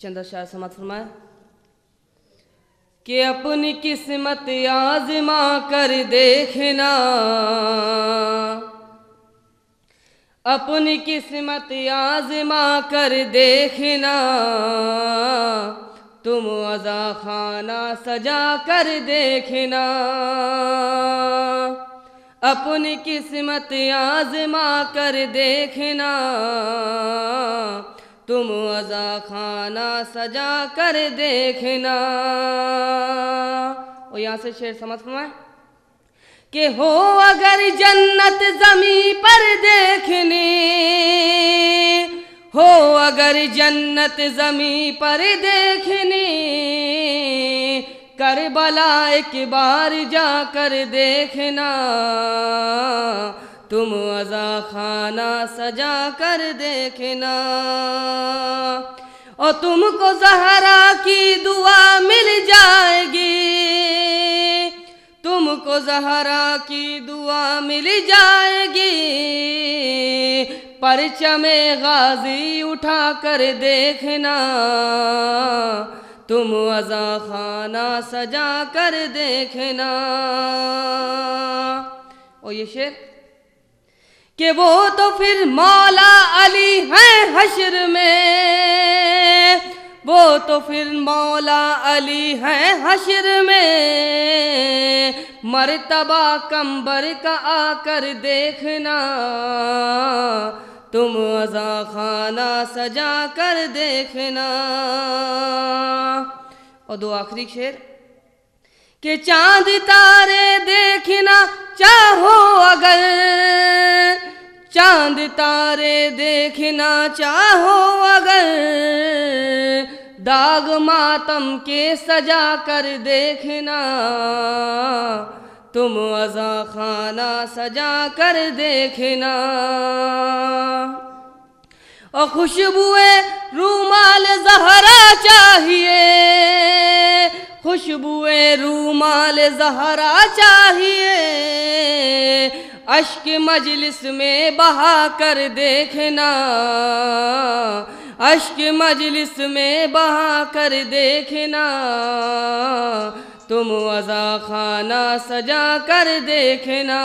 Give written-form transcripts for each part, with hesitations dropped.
چند اشعار سماعت فرمائے کہ اپنی قسمت آزما کر دیکھنا، اپنی قسمت آزما کر دیکھنا، تم عزا خانہ سجا کر دیکھنا، اپنی قسمت آزما کر دیکھنا، تم عزا خانہ سجا کر دیکھنا۔ اور یہاں سے شعر سمجھ فرمائیں کہ ہو اگر جنت زمین پر دیکھنی، ہو اگر جنت زمین پر دیکھنی، کربلا ایک بار جا کر دیکھنا، تم عزا خانہ سجا کر دیکھنا، اور تم کو زہرا کی دعا مل جائے گی، تم کو زہرا کی دعا مل جائے گی، پرچم غازی اٹھا کر دیکھنا، تم عزا خانہ سجا کر دیکھنا۔ اور یہ شعر کہ وہ تو پھر مولا علی ہیں حشر میں، وہ تو پھر مولا علی ہیں حشر میں، مرتبہ کمبر کا آ کر دیکھنا، تم عزا خانہ سجا کر دیکھنا۔ اور دو آخری شعر کہ چاند تارے دیکھنا چاہو اگر، چاند تارے دیکھنا چاہو اگر، داغ ماتم کے سجا کر دیکھنا، تم عزا خانہ سجا کر دیکھنا۔ اور خوشبوئے رومال زہرا چاہیے، خوشبوئے رومال زہرا چاہیے، اشک مجلس میں بہا کر دیکھنا، اشک مجلس میں بہا کر دیکھنا، تم عزا خانہ سجا کر دیکھنا،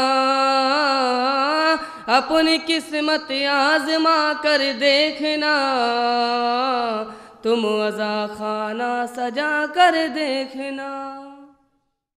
اپنی قسمت آزما کر دیکھنا، تم عزا خانہ سجا کر دیکھنا۔